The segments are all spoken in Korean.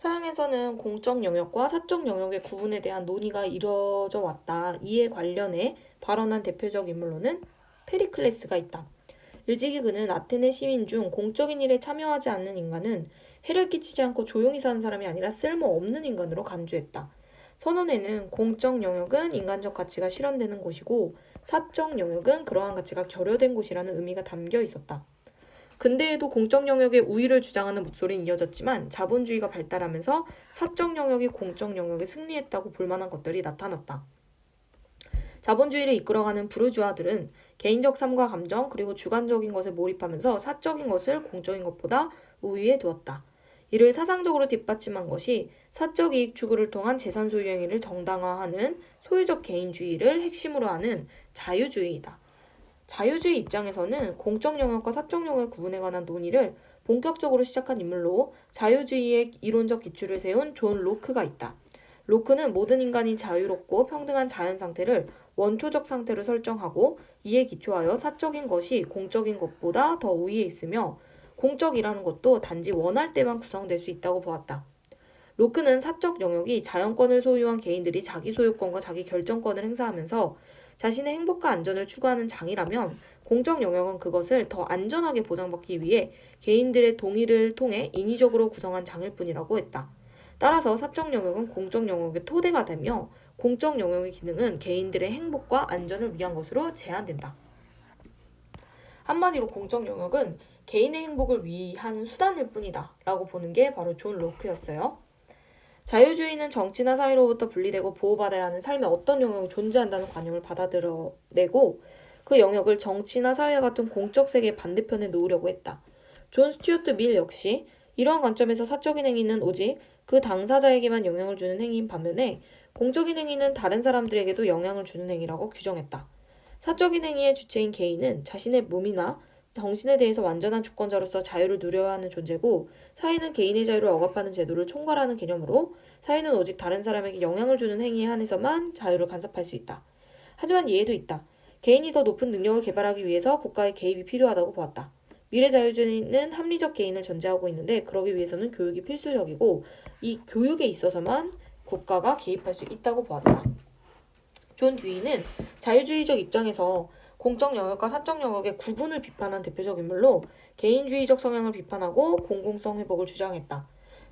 서양에서는 공적 영역과 사적 영역의 구분에 대한 논의가 이뤄져 왔다. 이에 관련해 발언한 대표적 인물로는 페리클레스가 있다. 일찍이 그는 아테네 시민 중 공적인 일에 참여하지 않는 인간은 해를 끼치지 않고 조용히 사는 사람이 아니라 쓸모없는 인간으로 간주했다. 선언에는 공적 영역은 인간적 가치가 실현되는 곳이고 사적 영역은 그러한 가치가 결여된 곳이라는 의미가 담겨 있었다. 근대에도 공적 영역의 우위를 주장하는 목소리는 이어졌지만 자본주의가 발달하면서 사적 영역이 공적 영역에 승리했다고 볼 만한 것들이 나타났다. 자본주의를 이끌어가는 부르주아들은 개인적 삶과 감정 그리고 주관적인 것에 몰입하면서 사적인 것을 공적인 것보다 우위에 두었다. 이를 사상적으로 뒷받침한 것이 사적 이익 추구를 통한 재산 소유 행위를 정당화하는 소유적 개인주의를 핵심으로 하는 자유주의이다. 자유주의 입장에서는 공적 영역과 사적 영역의 구분에 관한 논의를 본격적으로 시작한 인물로 자유주의의 이론적 기초를 세운 존 로크가 있다. 로크는 모든 인간이 자유롭고 평등한 자연 상태를 원초적 상태로 설정하고 이에 기초하여 사적인 것이 공적인 것보다 더 우위에 있으며 공적이라는 것도 단지 원할 때만 구성될 수 있다고 보았다. 로크는 사적 영역이 자연권을 소유한 개인들이 자기 소유권과 자기 결정권을 행사하면서 자신의 행복과 안전을 추구하는 장이라면 공적 영역은 그것을 더 안전하게 보장받기 위해 개인들의 동의를 통해 인위적으로 구성한 장일 뿐이라고 했다. 따라서 사적 영역은 공적 영역의 토대가 되며 공적 영역의 기능은 개인들의 행복과 안전을 위한 것으로 제한된다. 한마디로 공적 영역은 개인의 행복을 위한 수단일 뿐이다 라고 보는 게 바로 존 로크였어요. 자유주의는 정치나 사회로부터 분리되고 보호받아야 하는 삶의 어떤 영역이 존재한다는 관념을 받아들여내고 그 영역을 정치나 사회와 같은 공적 세계의 반대편에 놓으려고 했다. 존 스튜어트 밀 역시 이러한 관점에서 사적인 행위는 오직 그 당사자에게만 영향을 주는 행위인 반면에 공적인 행위는 다른 사람들에게도 영향을 주는 행위라고 규정했다. 사적인 행위의 주체인 개인은 자신의 몸이나 정신에 대해서 완전한 주권자로서 자유를 누려야 하는 존재고 사회는 개인의 자유를 억압하는 제도를 총괄하는 개념으로 사회는 오직 다른 사람에게 영향을 주는 행위에 한해서만 자유를 간섭할 수 있다. 하지만 예외도 있다. 개인이 더 높은 능력을 개발하기 위해서 국가의 개입이 필요하다고 보았다. 미래 자유주의는 합리적 개인을 전제하고 있는데 그러기 위해서는 교육이 필수적이고 이 교육에 있어서만 국가가 개입할 수 있다고 보았다. 존 듀이는 자유주의적 입장에서 공적 영역과 사적 영역의 구분을 비판한 대표적 인물로 개인주의적 성향을 비판하고 공공성 회복을 주장했다.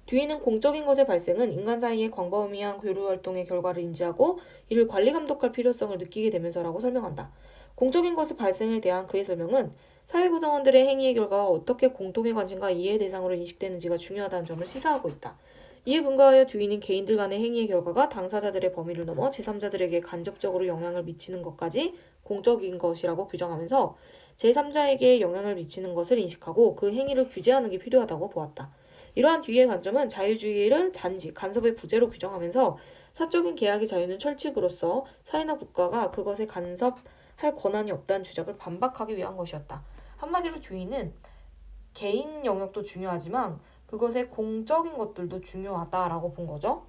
듀이는 공적인 것의 발생은 인간 사이의 광범위한 교류 활동의 결과를 인지하고 이를 관리 감독할 필요성을 느끼게 되면서라고 설명한다. 공적인 것의 발생에 대한 그의 설명은 사회 구성원들의 행위의 결과가 어떻게 공통의 관심과 이해의 대상으로 인식되는지가 중요하다는 점을 시사하고 있다. 이에 근거하여 듀이는 개인들 간의 행위의 결과가 당사자들의 범위를 넘어 제3자들에게 간접적으로 영향을 미치는 것까지 공적인 것이라고 규정하면서 제3자에게 영향을 미치는 것을 인식하고 그 행위를 규제하는 게 필요하다고 보았다. 이러한 듀이의 관점은 자유주의를 단지 간섭의 부재로 규정하면서 사적인 계약의 자유는 철칙으로서 사회나 국가가 그것에 간섭할 권한이 없다는 주장을 반박하기 위한 것이었다. 한마디로 듀이는 개인 영역도 중요하지만 그것의 공적인 것들도 중요하다라고 본 거죠.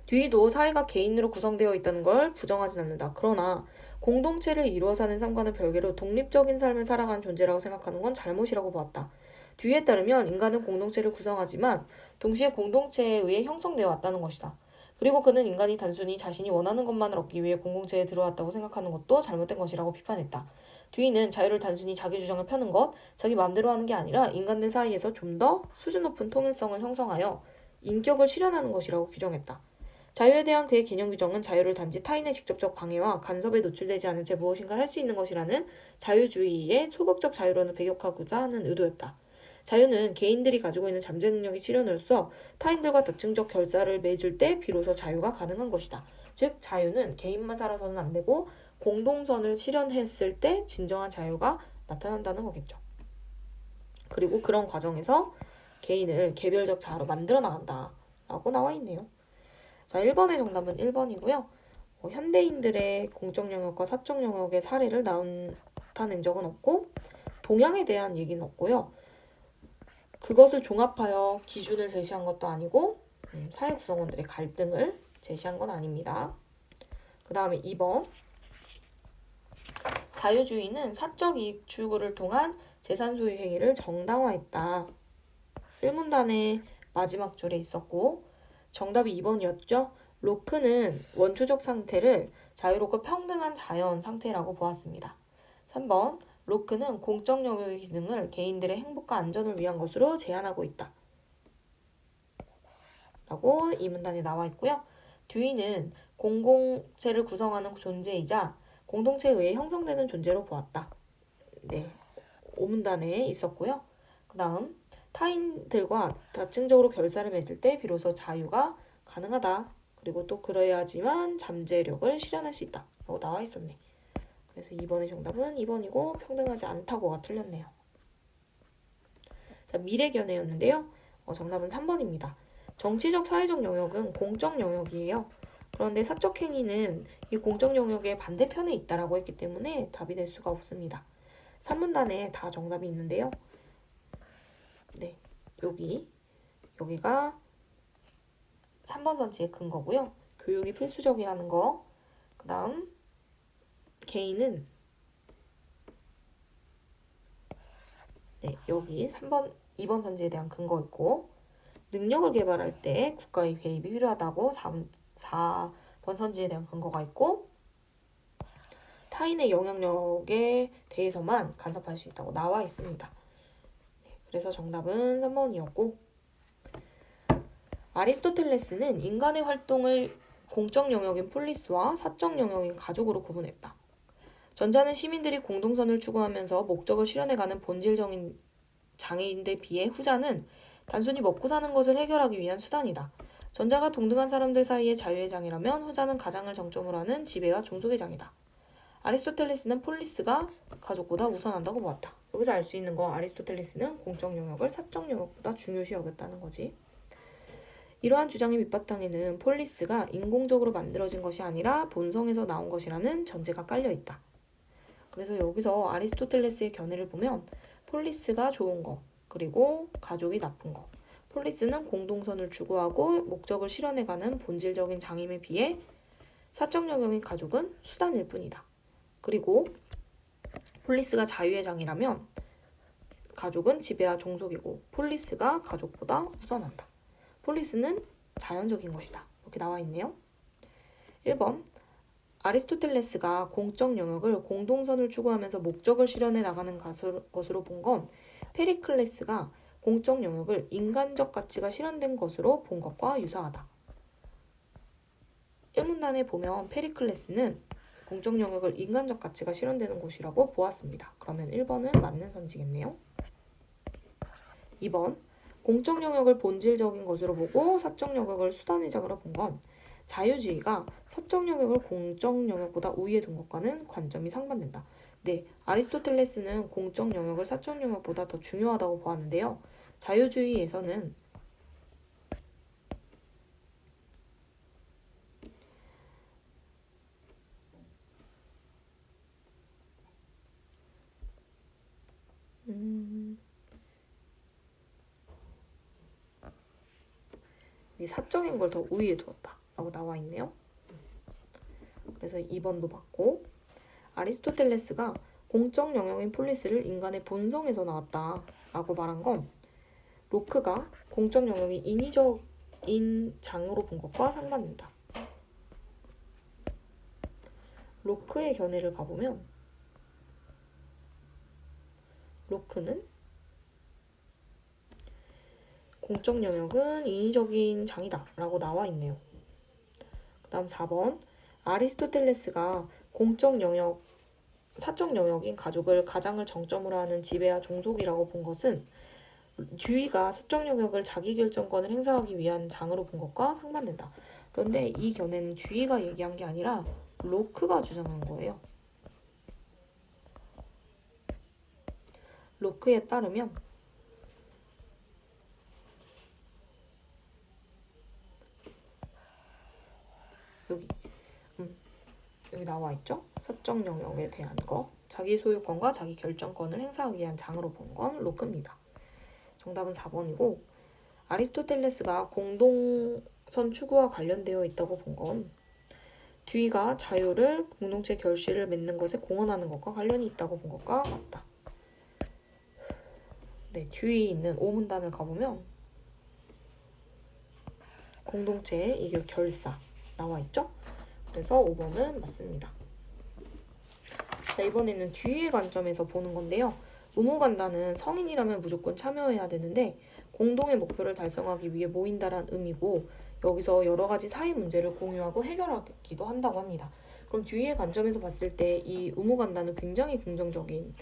듀이도 사회가 개인으로 구성되어 있다는 걸 부정하진 않는다. 그러나 공동체를 이루어 사는 삶과는 별개로 독립적인 삶을 살아가는 존재라고 생각하는 건 잘못이라고 보았다. 듀이에 따르면 인간은 공동체를 구성하지만 동시에 공동체에 의해 형성되어 왔다는 것이다. 그리고 그는 인간이 단순히 자신이 원하는 것만을 얻기 위해 공동체에 들어왔다고 생각하는 것도 잘못된 것이라고 비판했다. 듀이는 자유를 단순히 자기 주장을 펴는 것, 자기 마음대로 하는 게 아니라 인간들 사이에서 좀 더 수준 높은 통일성을 형성하여 인격을 실현하는 것이라고 규정했다. 자유에 대한 그의 개념 규정은 자유를 단지 타인의 직접적 방해와 간섭에 노출되지 않은 채 무엇인가를 할 수 있는 것이라는 자유주의의 소극적 자유론을 배격하고자 하는 의도였다. 자유는 개인들이 가지고 있는 잠재 능력의 실현으로서 타인들과 특징적 결사를 맺을 때 비로소 자유가 가능한 것이다. 즉 자유는 개인만 살아서는 안 되고 공동선을 실현했을 때 진정한 자유가 나타난다는 거겠죠. 그리고 그런 과정에서 개인을 개별적 자아로 만들어 나간다 라고 나와 있네요. 자, 1번의 정답은 1번이고요. 현대인들의 공적 영역과 사적 영역의 사례를 나타낸 적은 없고 동양에 대한 얘기는 없고요. 그것을 종합하여 기준을 제시한 것도 아니고 사회 구성원들의 갈등을 제시한 건 아닙니다. 그 다음에 2번 자유주의는 사적 이익 추구를 통한 재산 소유 행위를 정당화했다. 1문단에 마지막 줄에 있었고 정답이 2번이었죠. 로크는 원초적 상태를 자유롭고 평등한 자연 상태라고 보았습니다. 3번 로크는 공적 영역의 기능을 개인들의 행복과 안전을 위한 것으로 제한하고 있다. 라고 이 문단에 나와 있고요. 듀이는 공동체를 구성하는 존재이자 공동체에 의해 형성되는 존재로 보았다. 네, 5문단에 있었고요. 그 다음 타인들과 다층적으로 결사를 맺을 때 비로소 자유가 가능하다. 그리고 또 그래야지만 잠재력을 실현할 수 있다. 라고 나와 있었네. 그래서 2번의 정답은 2번이고 평등하지 않다고가 틀렸네요. 자, 미래견해였는데요. 정답은 3번입니다. 정치적, 사회적 영역은 공적 영역이에요. 그런데 사적 행위는 이 공적 영역의 반대편에 있다라고 했기 때문에 답이 될 수가 없습니다. 3문단에 다 정답이 있는데요. 네, 여기가 3번 선지의 근거고요. 교육이 필수적이라는 거. 그 다음 개인은 여기 2번 선지에 대한 근거 있고 능력을 개발할 때 국가의 개입이 필요하다고 4번 선지에 대한 근거가 있고 타인의 영향력에 대해서만 간섭할 수 있다고 나와 있습니다. 그래서 정답은 3번이었고 아리스토텔레스는 인간의 활동을 공적 영역인 폴리스와 사적 영역인 가족으로 구분했다. 전자는 시민들이 공동선을 추구하면서 목적을 실현해가는 본질적인 장애인데 비해 후자는 단순히 먹고 사는 것을 해결하기 위한 수단이다. 전자가 동등한 사람들 사이의 자유의 장이라면 후자는 가장을 정점으로 하는 지배와 종속의 장이다. 아리스토텔레스는 폴리스가 가족보다 우선한다고 보았다. 여기서 알 수 있는 거 아리스토텔레스는 공적 영역을 사적 영역보다 중요시 여겼다는 거지. 이러한 주장의 밑바탕에는 폴리스가 인공적으로 만들어진 것이 아니라 본성에서 나온 것이라는 전제가 깔려 있다. 그래서 여기서 아리스토텔레스의 견해를 보면 폴리스가 좋은 거, 그리고 가족이 나쁜 거. 폴리스는 공동선을 추구하고 목적을 실현해가는 본질적인 장임에 비해 사적 영역인 가족은 수단일 뿐이다. 그리고 폴리스가 자유의 장이라면 가족은 지배와 종속이고 폴리스가 가족보다 우선한다. 폴리스는 자연적인 것이다. 이렇게 나와 있네요. 1번 아리스토텔레스가 공적 영역을 공동선을 추구하면서 목적을 실현해 나가는 것으로 본 건 페리클레스가 공적 영역을 인간적 가치가 실현된 것으로 본 것과 유사하다. 1문단에 보면 페리클레스는 공적 영역을 인간적 가치가 실현되는 곳이라고 보았습니다. 그러면 1번은 맞는 선지겠네요. 2번 공적 영역을 본질적인 것으로 보고 사적 영역을 수단의 장으로 본 건 자유주의가 사적 영역을 공적 영역보다 우위에 둔 것과는 관점이 상반된다. 네, 아리스토텔레스는 공적 영역을 사적 영역보다 더 중요하다고 보았는데요. 자유주의에서는 사적인 걸 더 우위에 두었다 라고 나와 있네요. 그래서 2번도 맞고 아리스토텔레스가 공적 영역인 폴리스를 인간의 본성에서 나왔다 라고 말한 건 로크가 공적 영역이 인위적인 장으로 본 것과 상반된다. 로크의 견해를 가보면 로크는 공적 영역은 인위적인 장이다 라고 나와 있네요. 그 다음 4번 아리스토텔레스가 공적 영역, 사적 영역인 가족을 가장을 정점으로 하는 지배와 종속이라고 본 것은 듀이가 사적 영역을 자기결정권을 행사하기 위한 장으로 본 것과 상반된다. 그런데 이 견해는 듀이가 얘기한 게 아니라 로크가 주장한 거예요. 로크에 따르면 여기 나와 있죠? 사적 영역에 대한 거, 자기 소유권과 자기 결정권을 행사하기 위한 장으로 본 건 로크입니다. 정답은 4번이고 아리스토텔레스가 공동선 추구와 관련되어 있다고 본 건 듀이가 자유를 공동체 결실을 맺는 것에 공헌하는 것과 관련이 있다고 본 것과 같다. 네, 듀이 있는 5문단을 가보면 공동체, 이게 결사 나와 있죠? 그래서 5번은 맞습니다. 자, 이번에는 뒤의 관점에서 보는 건데요. 의무관단은 성인이라면 무조건 참여해야 되는데 공동의 목표를 달성하기 위해 모인다란 의미고 여기서 여러 가지 사회 문제를 공유하고 해결하기도 한다고 합니다. 그럼 뒤의 관점에서 봤을 때 이 의무관단은 굉장히 긍정적인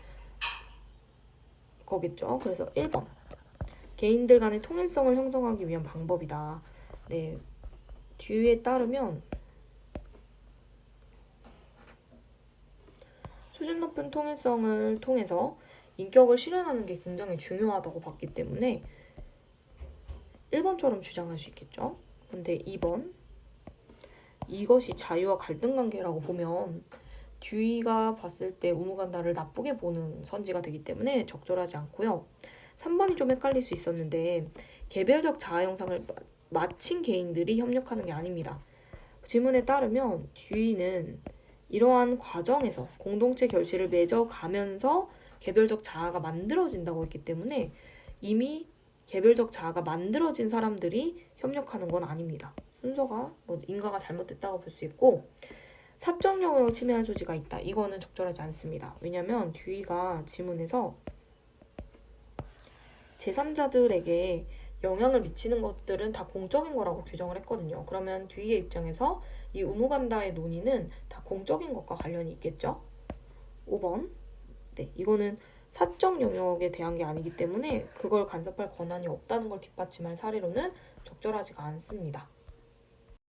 거겠죠. 그래서 1번. 개인들 간의 통일성을 형성하기 위한 방법이다. 네, 뒤에 따르면 수준 높은 통일성을 통해서 인격을 실현하는 게 굉장히 중요하다고 봤기 때문에 1번처럼 주장할 수 있겠죠. 근데 2번, 이것이 자유와 갈등 관계라고 보면 듀이가 봤을 때 의무관단을 나쁘게 보는 선지가 되기 때문에 적절하지 않고요. 3번이 좀 헷갈릴 수 있었는데 개별적 자아 형상을 마친 개인들이 협력하는 게 아닙니다. 질문에 따르면 듀이는 이러한 과정에서 공동체 결실을 맺어가면서 개별적 자아가 만들어진다고 했기 때문에 이미 개별적 자아가 만들어진 사람들이 협력하는 건 아닙니다. 순서가 인가가 잘못됐다고 볼 수 있고 사적 영역을 침해할 소지가 있다. 이거는 적절하지 않습니다. 왜냐하면 듀이가 지문에서 제3자들에게 영향을 미치는 것들은 다 공적인 거라고 규정을 했거든요. 그러면 듀이의 입장에서 이 의무관다의 논의는 다 공적인 것과 관련이 있겠죠? 5번. 네, 이거는 사적 영역에 대한 게 아니기 때문에 그걸 간섭할 권한이 없다는 걸 뒷받침할 사례로는 적절하지가 않습니다.